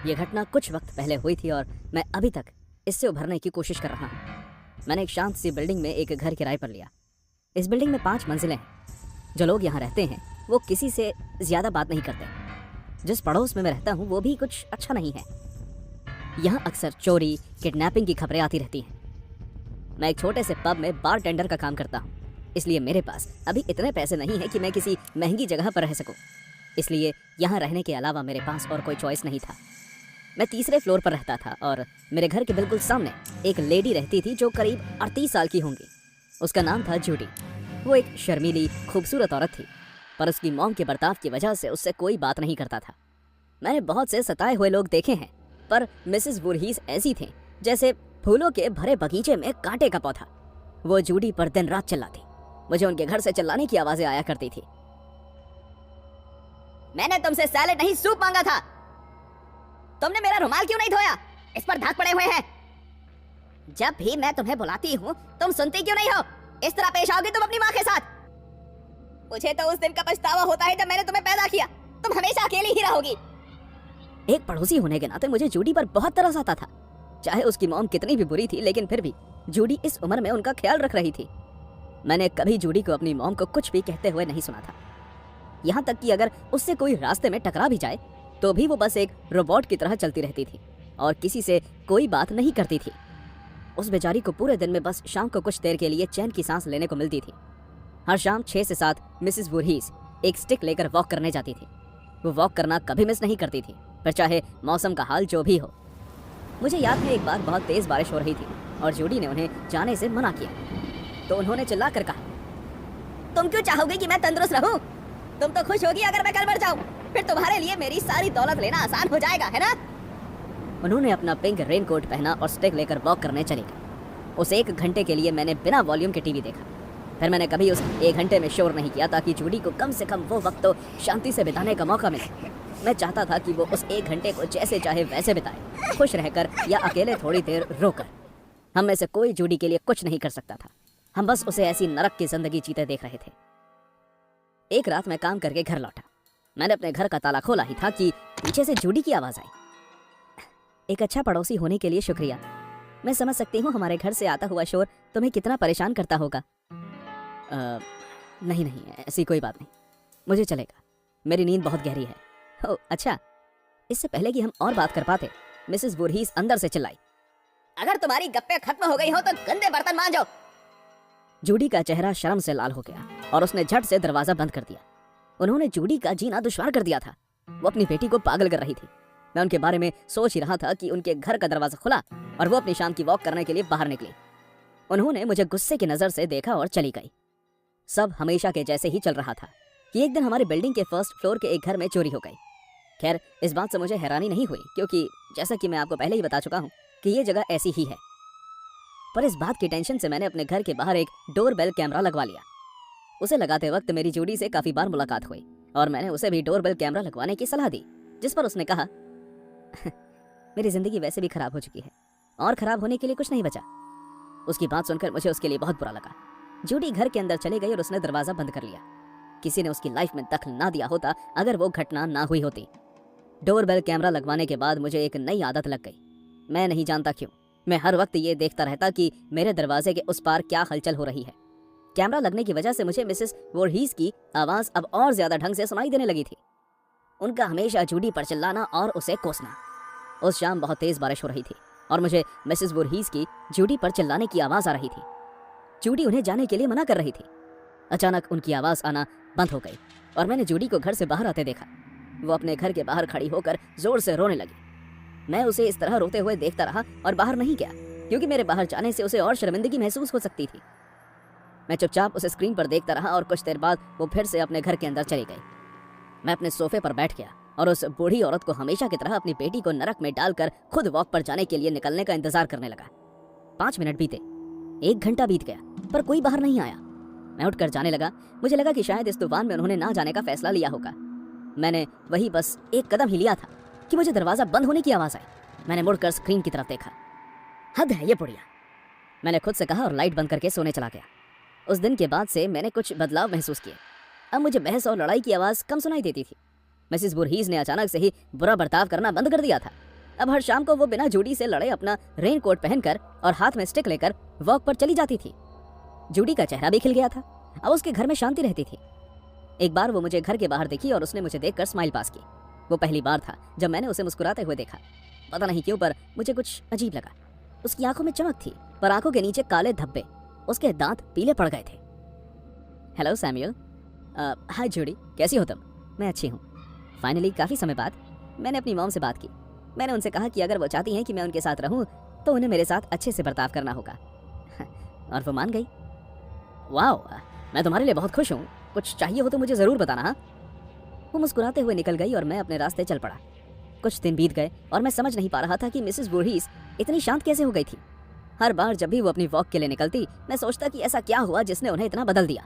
ये घटना कुछ वक्त पहले हुई थी और मैं अभी तक इससे उभरने की कोशिश कर रहा हूँ। मैंने एक शांत सी बिल्डिंग में एक घर किराए पर लिया। इस बिल्डिंग में 5 मंजिलें हैं। जो लोग यहाँ रहते हैं वो किसी से ज़्यादा बात नहीं करते। जिस पड़ोस में मैं रहता हूँ वो भी कुछ अच्छा नहीं है। यहाँ अक्सर चोरी, किडनैपिंग की खबरें आती रहती हैं। मैं एक छोटे से पब में बारटेंडर का काम करता हूँ, इसलिए मेरे पास अभी इतने पैसे नहीं है कि मैं किसी महंगी जगह पर रह सकूँ। इसलिए यहाँ रहने के अलावा मेरे पास और कोई चॉइस नहीं था। मैं तीसरे फ्लोर पर रहता था और मेरे घर के बिल्कुल सामने एक लेडी रहती थी जो करीब 38 साल की होंगी। उसका नाम था जूडी। वो एक शर्मीली, खूबसूरत औरत थी, पर उसकी मॉम के बर्ताव की वजह से उससे कोई बात नहीं करता था। मैंने बहुत से सताए हुए लोग देखे हैं, पर मिसेस वुरहीस ऐसी थी जैसे फूलों के भरे बगीचे में कांटे का पौधा। वो जूडी पर दिन रात चिल्लाती। मुझे उनके घर से चिल्लाने की आवाजें आया करती थी। मैंने तुमसे सैलेड नहीं, सूप मांगा था। तुमने मेरा रुमाल क्यों नहीं धोया? इस पर दाग पड़े हुए हैं। जब भी मैं तुम्हें बुलाती हूँ तुम सुनती क्यों नहीं हो? इस तरह पेश आओगी तुम अपनी माँ के साथ। मुझे तो उस दिन का पछतावा होता है जब मैंने तुम्हें पैदा किया। तुम हमेशा अकेली ही रहोगी। एक पड़ोसी होने के नाते मुझे जूडी पर बहुत तरस आता था। चाहे उसकी मॉम कितनी भी बुरी थी, लेकिन फिर भी जूडी इस उम्र में उनका ख्याल रख रही थी। मैंने कभी जूडी को अपनी मॉम को कुछ भी कहते हुए नहीं सुना था। यहाँ तक कि अगर उससे कोई रास्ते में टकरा भी जाए तो भी वो बस एक रोबोट की तरह चलती रहती थी और किसी से कोई बात नहीं करती थी। उस बेचारी को पूरे दिन में बस शाम को कुछ देर के लिए चैन की सांस लेने को मिलती थी। हर शाम 6 से 7 मिसेस वुरहीस एक स्टिक लेकर वॉक करने जाती थी। वो वॉक करना कभी मिस नहीं करती थी, फिर चाहे मौसम का हाल जो भी हो। मुझे याद है एक बार बहुत तेज बारिश हो रही थी और जूडी ने उन्हें जाने से मना किया, तो उन्होंने चिल्लाकर कहा, तुम क्यों चाहोगे कि मैं तंदुरुस्त रहूं? तुम तो खुश होगी अगर मैं कल मर जाऊं, फिर तुम्हारे लिए मेरी सारी दौलत लेना आसान हो जाएगा, है ना? उन्होंने अपना पिंक रेनकोट पहना और स्टिक लेकर वॉक करने चले गए। उस 1 घंटे के लिए मैंने बिना वॉल्यूम के टीवी देखा। फिर मैंने कभी उस 1 घंटे में शोर नहीं किया ताकि जूडी को कम से कम वो वक्त तो शांति से बिताने का मौका मिले। मैं चाहता था कि वो उस 1 घंटे को जैसे चाहे वैसे बिताए, खुश रहकर या अकेले थोड़ी देर रोकर। हम में से कोई जूडी के लिए कुछ नहीं कर सकता था। हम बस उसे ऐसी नरक की जिंदगी जीते देख रहे थे। एक रात मैं काम करके घर लौटा। मैंने अपने घर का ताला खोला ही था कि पीछे से जूडी की आवाज आई। एक अच्छा पड़ोसी होने के लिए शुक्रिया। मैं समझ सकती हूँ हमारे घर से आता हुआ शोर तुम्हें कितना परेशान करता होगा। नहीं, ऐसी कोई बात नहीं, मुझे चलेगा। मेरी नींद बहुत गहरी है। ओह अच्छा। इससे पहले कि हम और बात कर पाते, मिसेस वुरहीस अंदर से चिल्लाई, अगर तुम्हारी गप्पे खत्म हो गई हो तो गंदे बर्तन मांजो। जूडी का चेहरा शर्म से लाल हो गया और उसने झट से दरवाजा बंद कर दिया। उन्होंने जूडी का जीना दुश्वार कर दिया था। वो अपनी बेटी को पागल कर रही थी। मैं उनके बारे में सोच ही रहा था कि उनके घर का दरवाजा खुला और वो अपनी शाम की वॉक करने के लिए बाहर निकली। उन्होंने मुझे गुस्से की नजर से देखा और चली गई। सब हमेशा के जैसे ही चल रहा था कि एक दिन हमारी बिल्डिंग के 1st फ्लोर के एक घर में चोरी हो गई। खैर, इस बात से मुझे हैरानी नहीं हुई क्योंकि जैसा कि मैं आपको पहले ही बता चुका हूँ कि ये जगह ऐसी ही है। पर इस बात की टेंशन से मैंने अपने घर के बाहर एक डोरबेल कैमरा लगवा लिया। उसे लगाते वक्त मेरी जूडी से काफी बार मुलाकात हुई और मैंने उसे भी डोरबेल कैमरा लगवाने की सलाह दी, जिस पर उसने कहा, मेरी जिंदगी वैसे भी खराब हो चुकी है और खराब होने के लिए कुछ नहीं बचा। उसकी बात सुनकर मुझे उसके लिए बहुत बुरा लगा। जूडी घर के अंदर चली गई और उसने दरवाजा बंद कर लिया। किसी ने उसकी लाइफ में दखल ना दिया होता अगर वो घटना ना हुई होती। डोरबेल कैमरा लगवाने के बाद मुझे एक नई आदत लग गई। मैं नहीं जानता क्यों, मैं हर वक्त ये देखता रहता कि मेरे दरवाजे के उस पार क्या हलचल हो रही है। कैमरा लगने की वजह से मुझे मिसेस वुरहीस की आवाज अब और ज्यादा ढंग से सुनाई देने लगी थी। उनका हमेशा जूडी पर चिल्लाना और उसे कोसना। उस शाम बहुत तेज बारिश हो रही थी और मुझे मिसेस वुरहीस की जूडी पर चिल्लाने की आवाज आ रही थी। जूडी उन्हें जाने के लिए मना कर रही थी। अचानक उनकी आवाज आना बंद हो गई और मैंने जूडी को घर से बाहर आते देखा। वो अपने घर के बाहर खड़ी होकर जोर से रोने लगी। मैं उसे इस तरह रोते हुए देखता रहा और बाहर नहीं गया क्योंकि मेरे बाहर जाने से उसे और शर्मिंदगी महसूस हो सकती थी। मैं चुपचाप उसे स्क्रीन पर देखता रहा और कुछ देर बाद वो फिर से अपने घर के अंदर चली गई। मैं अपने सोफे पर बैठ गया और उस बूढ़ी औरत को हमेशा की तरह अपनी बेटी को नरक में डालकर खुद वॉक पर जाने के लिए निकलने का इंतजार करने लगा। 5 मिनट बीते, 1 घंटा बीत गया, पर कोई बाहर नहीं आया। मैं उठकर जाने लगा। मुझे लगा कि शायद इस तूफान में उन्होंने ना जाने का फैसला लिया होगा। मैंने वही बस 1 कदम ही लिया था कि मुझे दरवाजा बंद होने की आवाज आई। मैंने मुड़कर स्क्रीन की तरफ देखा। हद है ये बुढ़िया, मैंने खुद से कहा और लाइट बंद करके सोने चला गया। उस दिन के बाद से मैंने कुछ बदलाव महसूस किए। अब मुझे बहस और लड़ाई की आवाज़ कम सुनाई देती थी। मिसेस वुरहीस ने अचानक से ही बुरा बर्ताव करना बंद कर दिया था। अब हर शाम को वो बिना जूडी से लड़े अपना रेन कोट पहनकर और हाथ में स्टिक लेकर वॉक पर चली जाती थी। जूडी का चेहरा भी खिल गया था। अब उसके घर में शांति रहती थी। एक बार वो मुझे घर के बाहर दिखी और उसने मुझे देखकर स्माइल पास की। वो पहली बार था जब मैंने उसे मुस्कुराते हुए देखा। पता नहीं क्यों पर मुझे कुछ अजीब लगा। उसकी आंखों में चमक थी पर आंखों के नीचे काले धब्बे, उसके दांत पीले पड़ गए थे। Hello Samuel. हाय जूडी, कैसी हो तुम? मैं अच्छी हूँ। फाइनली काफ़ी समय बाद मैंने अपनी मॉम से बात की। मैंने उनसे कहा कि अगर वो चाहती हैं कि मैं उनके साथ रहूँ तो उन्हें मेरे साथ अच्छे से बर्ताव करना होगा और वो मान गई। वाओ, मैं तुम्हारे लिए बहुत खुश हूँ। कुछ चाहिए हो तो मुझे ज़रूर बताना। हाँ। वो मुस्कुराते हुए निकल गई और मैं अपने रास्ते चल पड़ा। कुछ दिन बीत गए और मैं समझ नहीं पा रहा था कि मिसेस वुरहीस इतनी शांत कैसे हो गई थी। हर बार जब भी वो अपनी वॉक के लिए निकलती मैं सोचता कि ऐसा क्या हुआ जिसने उन्हें इतना बदल दिया।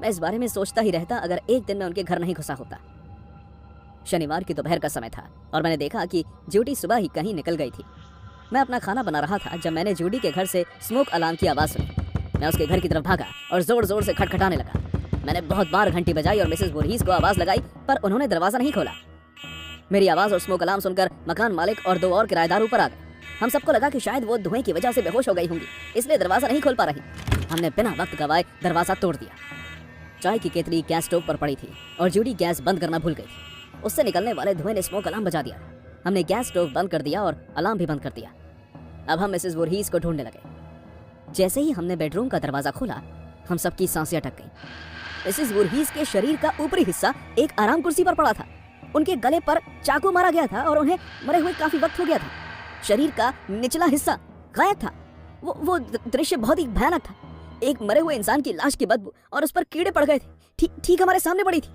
मैं इस बारे में सोचता ही रहता अगर एक दिन मैं उनके घर नहीं घुसा होता। शनिवार की दोपहर का समय था और मैंने देखा कि जूडी सुबह ही कहीं निकल गई थी। मैं अपना खाना बना रहा था जब मैंने जूडी के घर से स्मोक अलार्म की आवाज़ सुनी। मैं उसके घर की तरफ भागा और जोर जोर से खटखटाने लगा। मैंने बहुत बार घंटी बजाई और मिसेस वुरहीस को आवाज़ लगाई पर उन्होंने दरवाज़ा नहीं खोला। मेरी आवाज़ और स्मोक अलार्म सुनकर मकान मालिक और 2 और किराएदार ऊपर आ गए। हम सबको लगा कि शायद वो धुएं की वजह से बेहोश हो गई होंगी, इसलिए दरवाज़ा नहीं खोल पा रही। हमने बिना वक्त गवाए दरवाज़ा तोड़ दिया। चाय की केतली गैस स्टोव पर पड़ी थी और जूडी गैस बंद करना भूल गई थी। उससे निकलने वाले धुएं ने स्मोक अलार्म बजा दिया। हमने गैस स्टोव बंद कर दिया और अलार्म भी बंद कर दिया। अब हम मिसेस वुरहीस को ढूंढने लगे। जैसे ही हमने बेडरूम का दरवाज़ा खोला हम सबकी सांसें अटक गईं। मिसेस वुरहीस के शरीर का ऊपरी हिस्सा एक आराम कुर्सी पर पड़ा था। उनके गले पर चाकू मारा गया था और उन्हें मरे हुए काफी वक्त हो गया था। शरीर का निचला हिस्सा गायब था। वो दृश्य बहुत ही भयानक था। एक मरे हुए इंसान की लाश की बदबू और उस पर कीड़े पड़ गए थे। ठीक हमारे सामने पड़ी थी।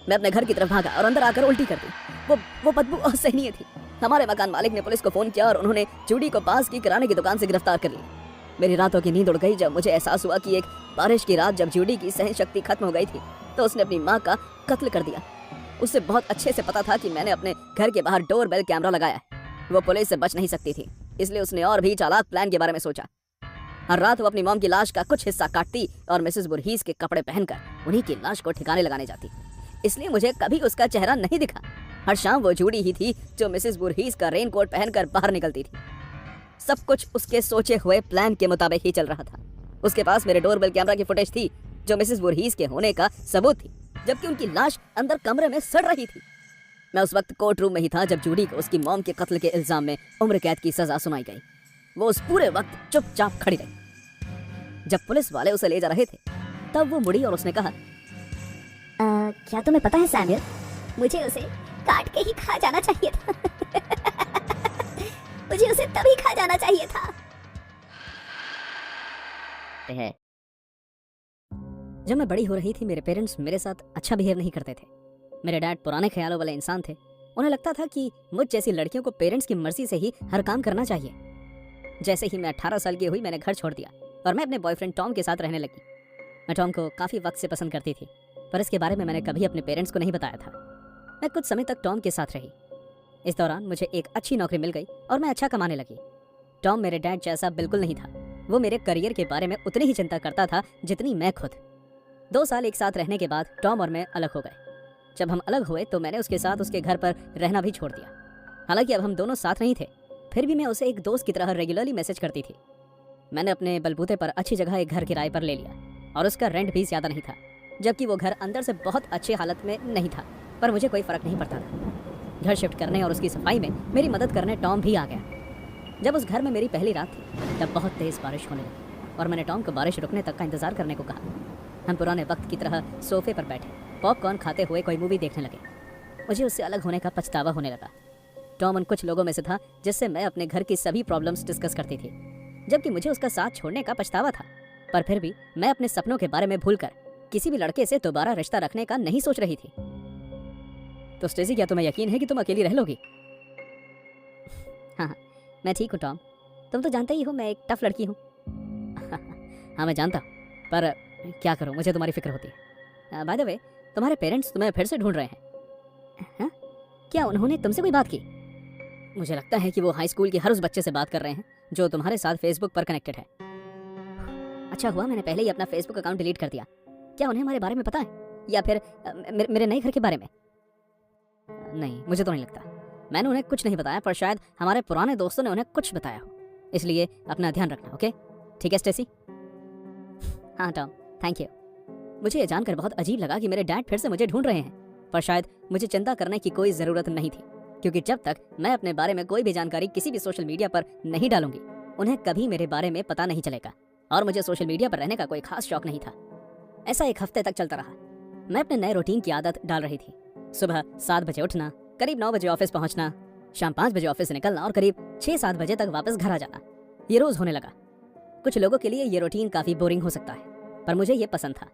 मैं अपने घर की तरफ भागा और अंदर आकर उल्टी कर दी। वो बदबू असहनीय थी। हमारे मकान मालिक ने पुलिस को फोन किया और उन्होंने जूडी को पास की किराने की दुकान से गिरफ्तार कर लिया। मेरी रातों की नींद उड़ गई जब मुझे एहसास हुआ कि एक बारिश की रात जब जूडी की सहन शक्ति खत्म हो गई थी तो उसने अपनी माँ का कत्ल कर दिया। उसे बहुत अच्छे से पता था कि मैंने अपने घर के बाहर डोर बेल कैमरा लगाया है। वो पुलिस से बच नहीं सकती थी, इसलिए उसने और भी चालाक प्लान के बारे में सोचा। हर रात वो अपनी मॉम की लाश का कुछ हिस्सा काटती और मिसेस वुरहीस के कपड़े पहनकर उन्हीं की लाश को ठिकाने लगाने जाती, इसलिए मुझे कभी उसका चेहरा नहीं दिखा। हर शाम वो जूडी ही थी जो मिसेस वुरहीस का रेन कोट पहनकर बाहर निकलती थी। सब कुछ उसके सोचे हुए प्लान के मुताबिक ही चल रहा था। उसके पास मेरे डोरबेल कैमरा की फुटेज थी जो मिसेस वुरहीस के होने का सबूत थी, जबकि उनकी लाश अंदर कमरे में सड़ रही थी। मैं उस वक्त कोर्ट रूम में ही था जब जूडी को उसकी मॉम के कत्ल के इल्जाम में उम्र कैद की सजा सुनाई गई। वो उस पूरे वक्त चुपचाप खड़ी रही। जब पुलिस वाले उसे ले जा रहे थे तब वो मुड़ी और उसने कहा, क्या तुम्हें पता है सैमुअल, मुझे उसे काट के ही खा जाना चाहिए था। मुझे उसे तभी खा जाना चाहिए था। जब मैं बड़ी हो रही थी मेरे पेरेंट्स मेरे साथ अच्छा बिहेव नहीं करते थे। मेरे डैड पुराने ख्यालों वाले इंसान थे। उन्हें लगता था कि मुझ जैसी लड़कियों को पेरेंट्स की मर्जी से ही हर काम करना चाहिए। जैसे ही मैं 18 साल की हुई मैंने घर छोड़ दिया और मैं अपने बॉयफ्रेंड टॉम के साथ रहने लगी। मैं टॉम को काफ़ी वक्त से पसंद करती थी पर इसके बारे में मैंने कभी अपने पेरेंट्स को नहीं बताया था। मैं कुछ समय तक टॉम के साथ रही। इस दौरान मुझे एक अच्छी नौकरी मिल गई और मैं अच्छा कमाने लगी। टॉम मेरे डैड जैसा बिल्कुल नहीं था। वो मेरे करियर के बारे में उतनी ही चिंता करता था जितनी मैं खुद। 2 साल एक साथ रहने के बाद टॉम और मैं अलग हो गए। जब हम अलग हुए तो मैंने उसके साथ उसके घर पर रहना भी छोड़ दिया। हालांकि अब हम दोनों साथ नहीं थे, फिर भी मैं उसे एक दोस्त की तरह रेगुलरली मैसेज करती थी। मैंने अपने बलबूते पर अच्छी जगह एक घर किराए पर ले लिया और उसका रेंट भी ज़्यादा नहीं था, जबकि वो घर अंदर से बहुत अच्छी हालत में नहीं था, पर मुझे कोई फ़र्क नहीं पड़ता था। घर शिफ्ट करने और उसकी सफाई में मेरी मदद करने टॉम भी आ गया। जब उस घर में मेरी पहली रात थी तब बहुत तेज़ बारिश होने लगी और मैंने टॉम को बारिश रुकने तक का इंतज़ार करने को कहा। हम पुराने वक्त की तरह सोफे पर बैठे पॉपकॉर्न खाते हुए कोई मूवी देखने लगे। मुझे उससे अलग होने का पछतावा होने लगा। टॉम उन कुछ लोगों में से था जिससे मैं अपने घर की सभी प्रॉब्लम्स डिस्कस करती थी, जबकि मुझे उसका साथ छोड़ने का पछतावा था। पर फिर भी मैं अपने सपनों के बारे में भूलकर किसी भी लड़के से दोबारा रिश्ता रखने का नहीं सोच रही थी। तो स्टेसी, क्या तुम्हें यकीन है कि तुम अकेली रह लोगी? हाँ, मैं ठीक हूँ टॉम। तुम तो जानते ही हो मैं एक टफ लड़की हूँ। हाँ मैं जानता हूँ, पर क्या करूँ, मुझे तुम्हारी फिक्र होती है। बाय द वे, तुम्हारे पेरेंट्स तुम्हें फिर से ढूंढ रहे हैं। हाँ? क्या उन्होंने तुमसे कोई बात की? मुझे लगता है कि वो हाई स्कूल के हर उस बच्चे से बात कर रहे हैं जो तुम्हारे साथ फेसबुक पर कनेक्टेड है। अच्छा हुआ मैंने पहले ही अपना फेसबुक अकाउंट डिलीट कर दिया। क्या उन्हें हमारे बारे में पता है या फिर मेरे नए घर के बारे में? नहीं, मुझे तो नहीं लगता। मैंने उन्हें कुछ नहीं बताया, पर शायद हमारे पुराने दोस्तों ने उन्हें कुछ बताया हो, इसलिए अपना ध्यान रखना, ओके? ठीक है स्टेसी? हाँ टॉम, थैंक यू। मुझे ये जानकर बहुत अजीब लगा कि मेरे डैड फिर से मुझे ढूंढ रहे हैं, पर शायद मुझे चिंता करने की कोई ज़रूरत नहीं थी, क्योंकि जब तक मैं अपने बारे में कोई भी जानकारी किसी भी सोशल मीडिया पर नहीं डालूंगी, उन्हें कभी मेरे बारे में पता नहीं चलेगा। और मुझे सोशल मीडिया पर रहने का कोई खास शौक नहीं था। ऐसा 1 हफ्ते तक चलता रहा। मैं अपने नए रूटीन की आदत डाल रही थी। सुबह 7 बजे उठना, करीब 9 बजे ऑफिस पहुंचना, शाम 5 बजे ऑफिस से निकलना और करीब 6-7 बजे तक वापस घर आ जाना। ये रोज होने लगा। कुछ लोगों के लिए ये रूटीन काफी बोरिंग हो सकता है, पर मुझे ये पसंद था।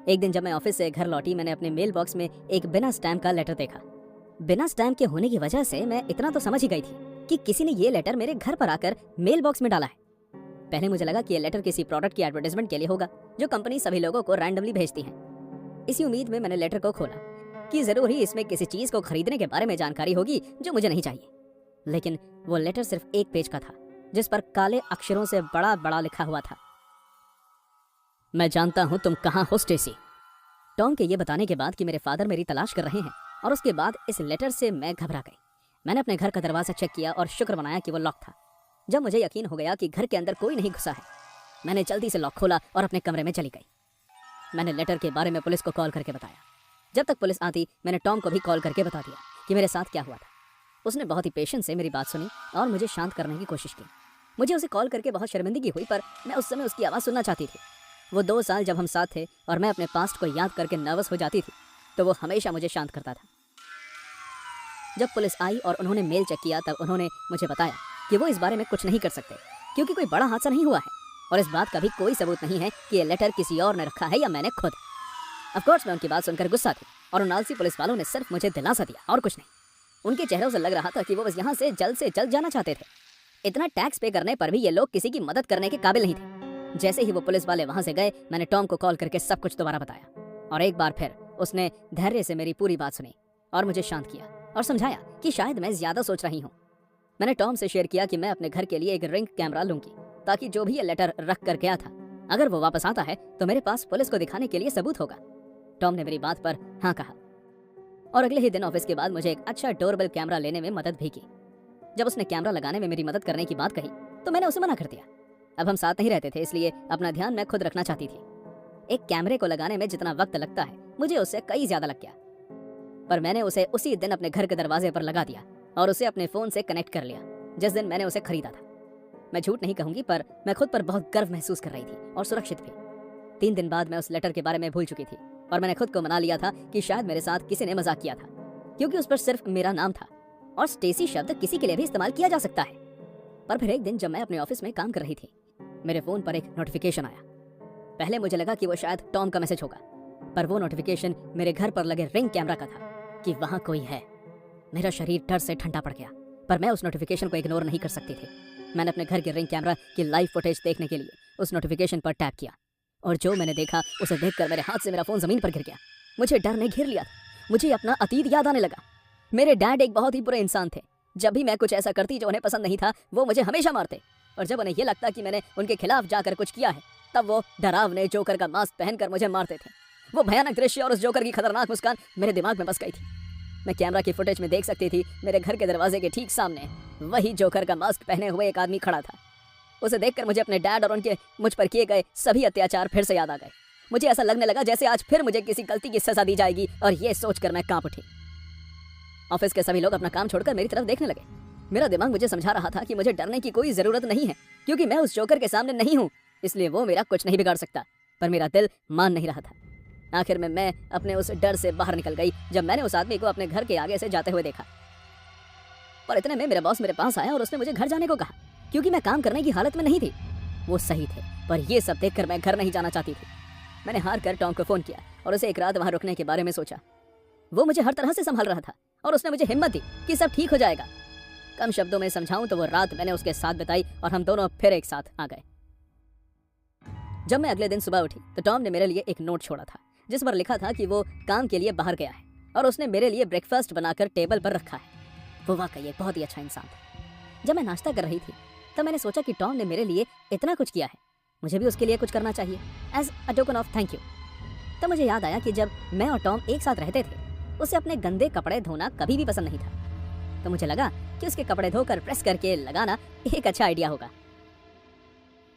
एक दिन जब मैं ऑफिस से घर लौटी, मैंने अपने मेल बॉक्स में एक बिना स्टैम्प का लेटर देखा। बिना स्टैम्प के होने की वजह से मैं इतना तो समझ ही गई थी कि किसी ने ये लेटर मेरे घर पर आकर मेल बॉक्स में डाला है। पहले मुझे लगा कि ये लेटर किसी प्रोडक्ट की एडवर्टाइजमेंट के लिए होगा, जो कंपनी सभी लोगों को रैंडमली भेजती है। इसी उम्मीद में मैंने लेटर को खोला कि जरूर ही इसमें किसी चीज को खरीदने के बारे में जानकारी होगी जो मुझे नहीं चाहिए। लेकिन वो लेटर सिर्फ 1 पेज का था, जिस पर काले अक्षरों से बड़ा बड़ा लिखा हुआ था, मैं जानता हूं तुम कहां हो स्टेसी। टॉम के ये बताने के बाद कि मेरे फादर मेरी तलाश कर रहे हैं, और उसके बाद इस लेटर से मैं घबरा गई। मैंने अपने घर का दरवाजा चेक किया और शुक्र मनाया कि वो लॉक था। जब मुझे यकीन हो गया कि घर के अंदर कोई नहीं घुसा है, मैंने जल्दी से लॉक खोला और अपने कमरे में चली गई। मैंने लेटर के बारे में पुलिस को कॉल करके बताया। जब तक पुलिस आती, मैंने टॉम को भी कॉल करके बता दिया कि मेरे साथ क्या हुआ था। उसने बहुत ही पेशेंस से मेरी बात सुनी और मुझे शांत करने की कोशिश की। मुझे उसे कॉल करके बहुत शर्मिंदगी हुई, पर मैं उस समय उसकी आवाज़ सुनना चाहती थी। वो 2 साल जब हम साथ थे और मैं अपने पास्ट को याद करके नर्वस हो जाती थी, तो वो हमेशा मुझे शांत करता था। जब पुलिस आई और उन्होंने मेल चेक किया, तब उन्होंने मुझे बताया कि वो इस बारे में कुछ नहीं कर सकते, क्योंकि कोई बड़ा हादसा नहीं हुआ है और इस बात का भी कोई सबूत नहीं है कि ये लेटर किसी और ने रखा है या मैंने खुद। ऑफ कोर्स मैं उनकी बात सुनकर गुस्सा थी, और उन आलसी पुलिस वालों ने सिर्फ मुझे दिलासा दिया और कुछ नहीं। उनके चेहरों से लग रहा था कि वो बस यहाँ से जल्द जाना चाहते थे। इतना टैक्स पे करने पर भी ये लोग किसी की मदद करने के काबिल नहीं थे। जैसे ही वो पुलिस वाले वहां से गए, मैंने टॉम को कॉल करके सब कुछ दोबारा बताया, और एक बार फिर उसने धैर्य से मेरी पूरी बात सुनी और मुझे शांत किया और समझाया कि शायद मैं ज्यादा सोच रही हूँ। मैंने टॉम से शेयर किया कि मैं अपने घर के लिए एक रिंग कैमरा लूंगी, ताकि जो भी ये लेटर रख कर गया था, अगर वो वापस आता है तो मेरे पास पुलिस को दिखाने के लिए सबूत होगा। टॉम ने मेरी बात पर हाँ कहा, और अगले ही दिन ऑफिस के बाद मुझे एक अच्छा डोरबेल कैमरा लेने में मदद भी की। जब उसने कैमरा लगाने में मेरी मदद करने की बात कही, तो मैंने उसे मना कर दिया। अब हम साथ नहीं रहते थे, इसलिए अपना ध्यान मैं खुद रखना चाहती थी। एक कैमरे को लगाने में जितना वक्त लगता है, मुझे उससे कई ज्यादा लग गया, पर मैंने उसे उसी दिन अपने घर के दरवाजे पर लगा दिया और उसे अपने फोन से कनेक्ट कर लिया, जिस दिन मैंने उसे खरीदा था। मैं झूठ नहीं कहूंगी, पर मैं खुद पर बहुत गर्व महसूस कर रही थी और सुरक्षित भी। 3 दिन बाद मैं उस लेटर के बारे में भूल चुकी थी, और मैंने खुद को मना लिया था कि शायद मेरे साथ किसी ने मजाक किया था, क्योंकि उस पर सिर्फ मेरा नाम था और स्टेसी शब्द किसी के लिए भी इस्तेमाल किया जा सकता है। पर फिर एक दिन जब मैं अपने ऑफिस में काम कर रही थी, मेरे फोन पर एक नोटिफिकेशन आया। पहले मुझे लगा कि वो शायद टॉम का मैसेज होगा, पर वो नोटिफिकेशन मेरे घर पर लगे रिंग कैमरा का था कि वहां कोई है। मेरा शरीर डर से ठंडा पड़ गया, पर मैं उस नोटिफिकेशन को इग्नोर नहीं कर सकती थी। मैंने अपने घर के रिंग कैमरा की लाइव फुटेज देखने के लिए उस नोटिफिकेशन पर टैप किया, और जो मैंने देखा उसे देखकर मेरे हाथ से मेरा फोन जमीन पर गिर गया। मुझे डर ने घेर लिया था। मुझे अपना अतीत याद आने लगा। मेरे डैड एक बहुत ही बुरे इंसान थे। जब भी मैं कुछ ऐसा करती जो उन्हें पसंद नहीं था, वो मुझे हमेशा मारते, और जब उन्हें यह लगता कि मैंने उनके खिलाफ जाकर कुछ किया है, तब वो डरावने जोकर का मास्क पहनकर मुझे मारते थे। वो भयानक दृश्य और उस जोकर की खतरनाक मुस्कान मेरे दिमाग में बस गई थी। मैं कैमरा की फुटेज में देख सकती थी, मेरे घर के दरवाजे के ठीक सामने वही जोकर का मास्क पहने हुए एक आदमी खड़ा था। उसे देखकर मुझे अपने डैड और उनके मुझ पर किए गए सभी अत्याचार फिर से याद आ गए। मुझे ऐसा लगने लगा जैसे आज फिर मुझे किसी गलती की सजा दी जाएगी, और ये सोचकर मैं कांप उठी। ऑफिस के सभी लोग अपना काम छोड़कर मेरी तरफ देखने लगे। मेरा दिमाग मुझे समझा रहा था कि मुझे डरने की कोई जरूरत नहीं है, क्योंकि मैं उस जोकर के सामने नहीं हूँ, इसलिए वो मेरा कुछ नहीं बिगाड़ सकता। पर मेरा दिल मान नहीं रहा था। आखिर में मैं अपने उस डर से बाहर निकल गई जब मैंने उस आदमी को अपने घर के आगे से जाते हुए देखा। पर इतने में मेरा बॉस मेरे पास आया और उसने मुझे घर जाने को कहा, क्योंकि मैं काम करने की हालत में नहीं थी। वो सही थे, पर यह सब देखकर मैं घर नहीं जाना चाहती थी। मैंने हार कर टॉम को फोन किया और उसे एक रात वहां रुकने के बारे में सोचा। वो मुझे हर तरह से संभाल रहा था और उसने मुझे हिम्मत दी कि सब ठीक हो जाएगा। कम शब्दों में समझाऊं तो वो रात मैंने उसके साथ बिताई और हम दोनों फिर एक साथ आ गए। जब मैं अगले दिन सुबह उठी तो टॉम ने मेरे लिए एक नोट छोड़ा था, जिस पर लिखा था कि वो काम के लिए बाहर गया है और उसने मेरे लिए ब्रेकफास्ट बनाकर टेबल पर रखा है। वो वाकई एक बहुत ही अच्छा इंसान था। जब मैं नाश्ता कर रही थी तब मैंने सोचा कि टॉम ने मेरे लिए इतना कुछ किया है, मुझे भी उसके लिए कुछ करना चाहिए as a token of thank you. तब मुझे याद आया कि जब मैं और टॉम एक साथ रहते थे, उसे अपने गंदे कपड़े धोना कभी भी पसंद नहीं था। तो मुझे लगा कि उसके कपड़े धोकर प्रेस करके लगाना एक अच्छा आइडिया होगा।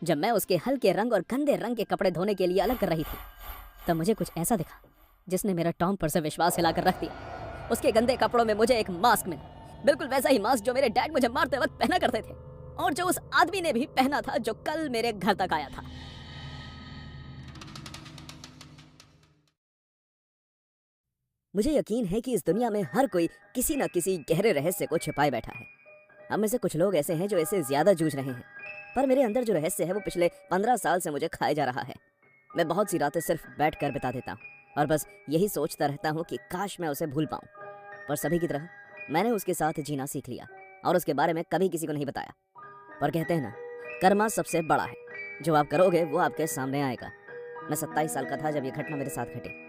जब मैं उसके हल्के रंग और गंदे रंग के कपड़े धोने के लिए अलग कर रही थी, तब मुझे कुछ ऐसा दिखा जिसने मेरा टॉम पर से विश्वास हिलाकर रख दिया। उसके गंदे कपड़ों में मुझे एक मास्क मिला, बिल्कुल वैसा ही मास्क जो मेरे डैड मुझे मारते वक्त पहना करते थे और जो उस आदमी ने भी पहना था जो कल मेरे घर तक आया था। मुझे यकीन है कि इस दुनिया में हर कोई किसी न किसी गहरे रहस्य को छिपाए बैठा है। हम में से कुछ लोग ऐसे हैं जो इससे ज्यादा जूझ रहे हैं, पर मेरे अंदर जो रहस्य है वो पिछले 15 साल से मुझे खाए जा रहा है। मैं बहुत सी रातें सिर्फ बैठकर बिता देता हूँ और बस यही सोचता रहता हूँ कि काश मैं उसे भूल पाऊँ। पर सभी की तरह मैंने उसके साथ जीना सीख लिया और उसके बारे में कभी किसी को नहीं बताया। पर कहते हैं ना, कर्मा सबसे बड़ा है, जो आप करोगे वो आपके सामने आएगा। मैं 27 साल का था जब यह घटना मेरे साथ घटी।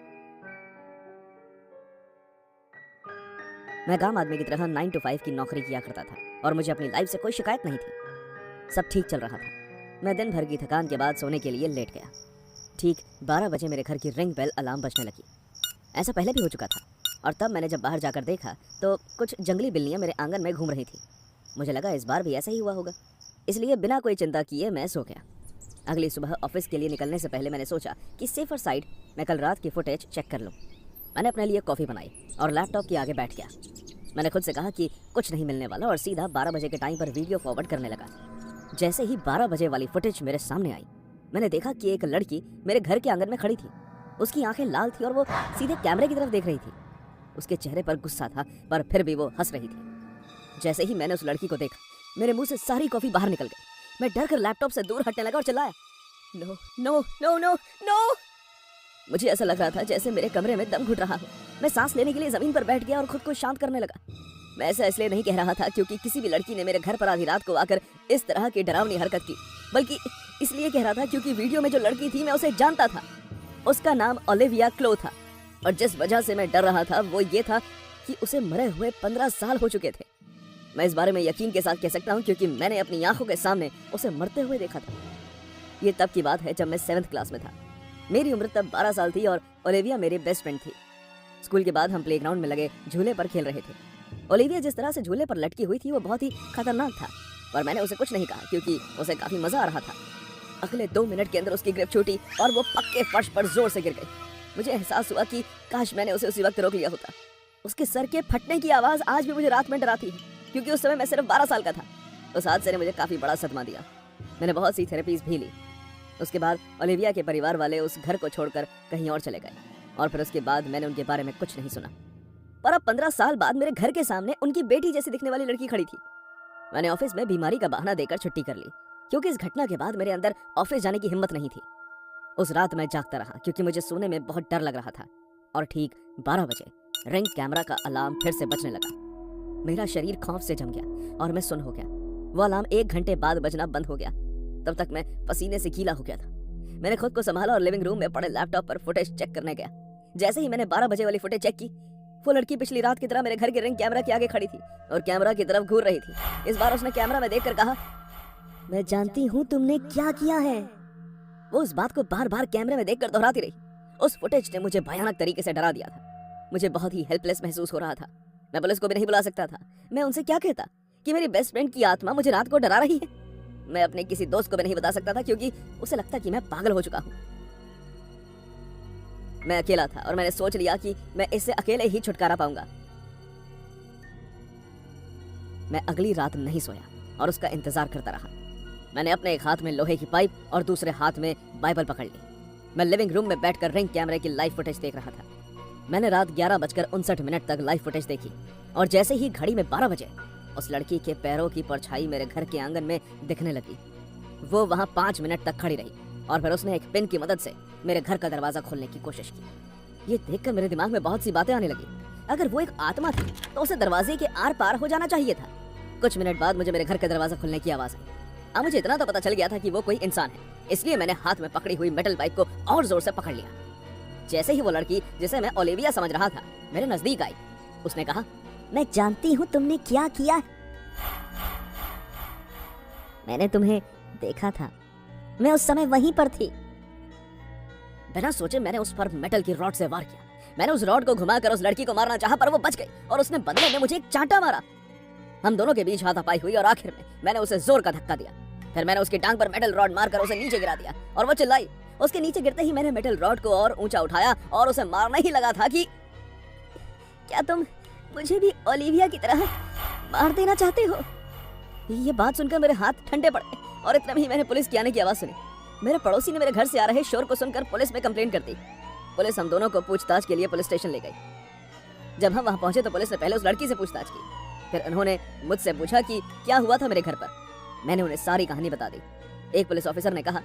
मैं काम आदमी की तरह 9 to 5 की नौकरी किया करता था और मुझे अपनी लाइफ से कोई शिकायत नहीं थी। सब ठीक चल रहा था। मैं दिन भर की थकान के बाद सोने के लिए लेट गया। ठीक 12 बजे मेरे घर की रिंग बेल अलार्म बजने लगी। ऐसा पहले भी हो चुका था और तब मैंने जब बाहर जाकर देखा तो कुछ जंगली बिल्लियां मेरे आंगन में घूम रही थी। मुझे लगा इस बार भी ऐसा ही हुआ होगा, इसलिए बिना कोई चिंता किए मैं सो गया। अगली सुबह ऑफिस के लिए निकलने से पहले मैंने सोचा कि सेफर साइड मैं कल रात की फुटेज चेक कर लूँ। मैंने अपने लिए कॉफ़ी बनाई और लैपटॉप के आगे बैठ गया। मैंने खुद से कहा कि कुछ नहीं मिलने वाला और सीधा 12 बजे के टाइम पर वीडियो फॉरवर्ड करने लगा। जैसे ही 12 बजे वाली फुटेज मेरे सामने आई, मैंने देखा कि एक लड़की मेरे घर के आंगन में खड़ी थी। उसकी आंखें लाल थी और वो सीधे कैमरे की तरफ देख रही थी। उसके चेहरे पर गुस्सा था, पर फिर भी वो हंस रही थी। जैसे ही मैंने उस लड़की को देखा, मेरे मुंह से सारी कॉफी बाहर निकल गई। मैं डर कर लैपटॉप से दूर हटने लगा और चिल्लाया, no no no no no. मुझे ऐसा लग रहा था जैसे मेरे कमरे में दम घुट रहा हो। मैं सांस लेने के लिए जमीन पर बैठ गया और खुद को शांत करने लगा। मैं ऐसा इसलिए नहीं कह रहा था क्योंकि किसी भी लड़की ने मेरे घर पर आधी रात को आकर इस तरह की डरावनी हरकत की, बल्कि इसलिए कह रहा था क्योंकि वीडियो में जो लड़की थी मैं उसे जानता था। उसका नाम ओलिविया क्लो था और जिस वजह से मैं डर रहा था वो ये था कि उसे मरे हुए 15 साल हो चुके थे। मैं इस बारे में यकीन के साथ कह सकता हूँ क्योंकि मैंने अपनी आंखों के सामने उसे मरते हुए देखा था। ये तब की बात है जब मैं 7th क्लास में था। मेरी उम्र तब 12 साल थी और ओलिविया मेरी बेस्ट फ्रेंड थी। स्कूल के बाद हम प्लेग्राउंड में लगे झूले पर खेल रहे थे। ओलिविया जिस तरह से झूले पर लटकी हुई थी वो बहुत ही खतरनाक था, पर मैंने उसे कुछ नहीं कहा क्योंकि उसे काफी मजा आ रहा था। अगले 2 मिनट के अंदर उसकी ग्रिप छूटी और वो पक्के फर्श पर जोर से गिर गई। मुझे एहसास हुआ कि काश मैंने उसे उसी वक्त रोक लिया होता। उसके सर के फटने की आवाज आज भी मुझे रात में डराती है क्योंकि उस समय मैं सिर्फ 12 साल का था। उस हादसे ने मुझे काफी बड़ा सदमा दिया। मैंने बहुत सी थेरेपीज भी ली। उसके बाद ओलिविया के परिवार वाले उस घर को छोड़कर कहीं और चले गए और फिर उसके बाद मैंने उनके बारे में कुछ नहीं सुना। पर अब 15 साल बाद मेरे घर के सामने उनकी बेटी जैसी दिखने वाली लड़की खड़ी थी। मैंने ऑफिस में बीमारी का बहाना देकर छुट्टी कर ली क्योंकि इस घटना के बाद मेरे अंदर ऑफिस जाने की हिम्मत नहीं थी। उस रात मैं जागता रहा क्योंकि मुझे सोने में बहुत डर लग रहा था और ठीक 12 बजे रिंग कैमरा का अलार्म फिर से बजने लगा। मेरा शरीर खौफ से जम गया और मैं सुन्न हो गया। वो अलार्म 1 घंटे बाद बजना बंद हो गया। तब तक मैं पसीने से गीला हो गया था। मैंने खुद को संभाला और लिविंग रूम में पड़े लैपटॉप पर फुटेज चेक करने गया। जैसे ही मैंने 12 बजे वाली फुटेज चेक की, वो लड़की पिछली रात की तरह मेरे घर के रिंग कैमरा के आगे खड़ी थी और कैमरा की तरफ घूर रही थी। इस बार उसने कैमरा में देखकर कहा, मैं जानती हूँ तुमने क्या किया है। वो उस बात को बार बार कैमरे में देखकर दोहराती रही। उस फुटेज ने मुझे भयानक तरीके से डरा दिया था। मुझे बहुत ही हेल्पलेस महसूस हो रहा था। मैं पुलिस को भी नहीं बुला सकता था। मैं उनसे क्या कहता कि मेरी बेस्ट फ्रेंड की आत्मा मुझे रात को डरा रही है। मैं अपने किसी दोस्त को भी नहीं बता सकता था क्योंकि उसे लगता कि मैं पागल हो चुका हूँ। मैं अकेला था और मैंने सोच लिया कि मैं इससे अकेले ही छुटकारा पाऊंगा। मैं अगली रात नहीं सोया और उसका इंतजार करता रहा। मैंने अपने एक हाथ में लोहे की पाइप और दूसरे हाथ में बाइबल पकड़ ली। मैं लिविंग रूम में बैठकर रिंग कैमरे की लाइव फुटेज देख रहा था। मैंने रात 11:59 तक लाइव फुटेज देखी और जैसे ही घड़ी में 12 बजे उस लड़की के पैरों की परछाई मेरे घर के आंगन में दिखने लगी। वो वहां 5 मिनट तक खड़ी रही और फिर उसने एक पिन की मदद से मेरे घर का दरवाजा खोलने की कोशिश की। ये देखकर मेरे दिमाग में बहुत सी बातें आने लगी। अगर वो एक आत्मा थी तो उसे दरवाजे के आर पार हो जाना चाहिए था। कुछ मिनट बाद मुझे मेरे घर का दरवाजा खुलने की आवाज आई। अब मुझे इतना तो पता चल गया था कि वो कोई इंसान है, इसलिए मैंने हाथ में पकड़ी हुई मेटल पाइप को और जोर से पकड़ लिया। जैसे ही वो लड़की, जिसे मैं ओलिविया समझ रहा था, मेरे नजदीक आई, उसने कहा, मैं जानती हूँ तुमने क्या किया। मैंने तुम्हें देखा था, मैं उस समय वहीं पर थी। बिना सोचे मैंने उस पर मेटल की रॉड से वार किया। मैंने उस रॉड को घुमाकर उस लड़की को मारना चाहा पर वो बच गई और उसने बदले में मुझे एक चांटा मारा। हम दोनों के बीच हाथापाई हुई और आखिर में मैंने उसे जोर का धक्का दिया। फिर मैंने उसकी टांग पर मेटल रॉड मारकर उसे नीचे गिरा दिया और वो चिल्लाई। उसके नीचे गिरते ही मैंने मेटल रॉड को और ऊंचा उठाया और उसे मारना ही लगा था कि क्या तुम मुझे भी ओलिविया की तरह मार देना चाहते हो? ये बात सुनकर मेरे हाथ ठंडे पड़ गए और इतने में ही मैंने पुलिस की आने की आवाज सुनी। मेरे पड़ोसी ने मेरे घर से आ रहे शोर को सुनकर पुलिस में कंप्लेंट कर दी। पुलिस हम दोनों को पूछताछ के लिए पुलिस स्टेशन ले गई। जब हम वहां पहुंचे तो पुलिस ने पहले उस लड़की से पूछताछ की। फिर उन्होंने मुझसे पूछा कि क्या हुआ था मेरे घर पर। मैंने उन्हें सारी कहानी बता दी। एक पुलिस ऑफिसर ने कहा,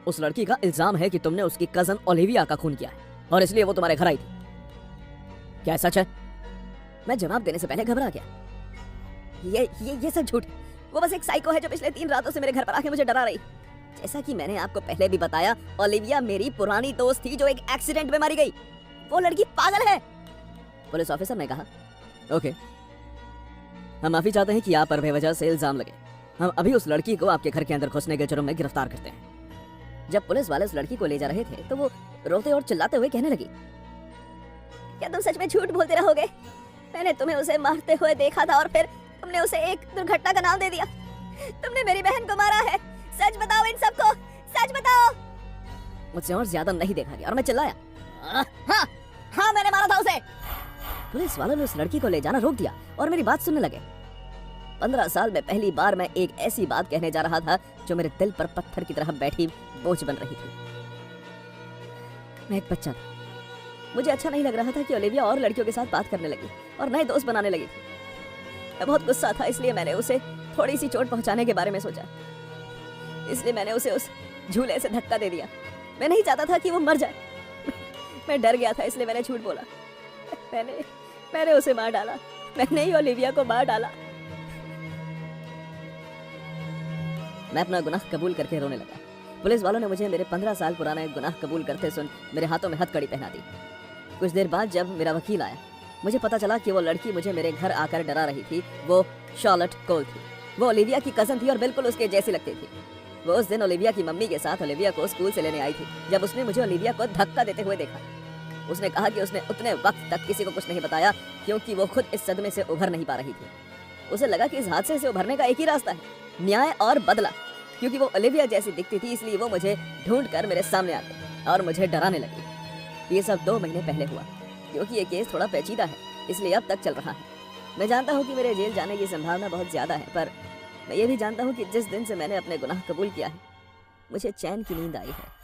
उस लड़की का इल्जाम है कि तुमने उसकी कजन ओलिविया का खून किया है और इसलिए वो तुम्हारे घर आई थी। क्या सच है? मैं जवाब देने से पहले घबरा गया। ये सब झूठ है। वो बस एक साइको है जो पिछले 3 रातों से मेरे घर पर आके मुझे डरा रही। जैसा कि मैंने आपको पहले भी बताया, ओलिविया मेरी पुरानी दोस्त थी जो एक एक्सीडेंट में मारी गई। वो लड़की पागल है। पुलिस ऑफिसर ने कहा, ओके, हम माफी चाहते हैं कि आप पर बेवजह से इल्जाम लगे। हम अभी उस लड़की को आपके घर के अंदर घुसने के जुर्म में गिरफ्तार करते हैं। जब पुलिस वाले उस लड़की को ले जा रहे थे तो वो रोते और चिल्लाते हुए कहने लगी, क्या तुम सच में झूठ बोलते रहोगे? मैंने तुम्हें उसे मारते हुए देखा था और फिर तुमने उसे एक दुर्घटना का नाम दे दिया। तुमने मेरी बहन को मारा है। सच बताओ इन सबको, सच बताओ। मुझसे और ज्यादा नहीं देखा गया और मैं चिल्लाया, हाँ मैंने मारा था उसे। पुलिस वालों ने उस लड़की को ले जाना रोक दिया और मेरी बात सुनने लगे। 15 साल में पहली बार मैं एक ऐसी बात कहने जा रहा था जो मेरे दिल पर पत्थर की तरह बैठी बोझ बन रही थी। मैं एक बच्चा था। मुझे अच्छा नहीं लग रहा था कि ओलिविया और लड़कियों के साथ बात करने लगी और नए दोस्त बनाने लगी थी। मैं बहुत गुस्सा था, इसलिए मैंने उसे थोड़ी सी चोट पहुंचाने के बारे में सोचा। इसलिए मैंने उसे उस झूले से धक्का दे दिया। मैं नहीं चाहता था कि वो मर जाए। मैं डर गया था, इसलिए मैंने झूठ बोला। मैंने उसे मार डाला। मैंने ही ओलिविया को मार डाला। मैं अपना गुनाह कबूल करके रोने लगा। पुलिस वालों ने मुझे मेरे 15 साल पुराना गुनाह कबूल करते सुन मेरे हाथों में हथकड़ी पहना दी। कुछ देर बाद जब मेरा वकील आया, मुझे पता चला कि वो लड़की मुझे मेरे घर आकर डरा रही थी। वो शार्लेट कोल थी। वो ओलिविया की कजन थी और बिल्कुल उसके जैसी लगती थी। वो उस दिन ओलिविया की मम्मी के साथ ओलिविया को स्कूल से लेने आई थी। जब उसने मुझे ओलिविया को धक्का देते हुए देखा, उसने कहा कि उसने उतने वक्त तक किसी को कुछ नहीं बताया क्योंकि वो खुद इस सदमे से उभर नहीं पा रही थी। उसे लगा कि इस हादसे से उभरने का एक ही रास्ता है, न्याय और बदला। क्योंकि वो ओलिविया जैसी दिखती थी, इसलिए वो मुझे ढूंढ कर मेरे सामने आ गई और मुझे डराने लगी। ये सब 2 महीने पहले हुआ। क्योंकि ये केस थोड़ा पेचीदा है, इसलिए अब तक चल रहा है। मैं जानता हूँ कि मेरे जेल जाने की संभावना बहुत ज्यादा है, पर मैं ये भी जानता हूँ कि जिस दिन से मैंने अपने गुनाह कबूल किया है, मुझे चैन की नींद आई है।